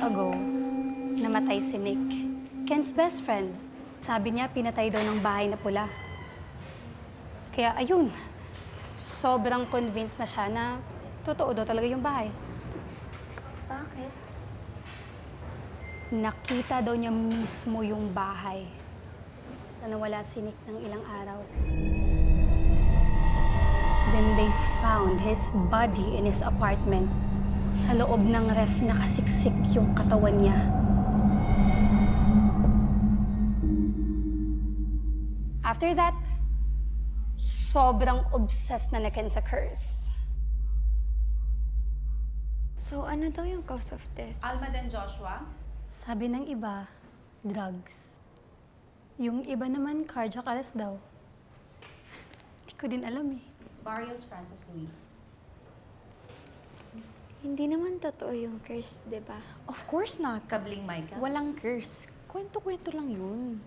ago, namatay si Nick. Ken's best friend. Sabi niya, pinatay daw ng bahay na pula. Kaya ayun, sobrang convinced na siya na totoo daw talaga yung bahay. Bakit? Nakita daw niya mismo yung bahay na nawala si Nick ng ilang araw. Then they found his body in his apartment. Sa loob ng ref nakasiksik yung katawan niya. After that, sobrang obsessed na Ken sa curse. So, ano daw yung cause of death? Alma and Joshua? Sabi ng iba, drugs. Yung iba naman, cardiac arrest daw. Hindi ko din alam eh. Barrios Francis Luis. Hindi naman totoo yung curse, di ba? Of course not. Kabling Micah? Walang curse. Kwento-kwento lang yun.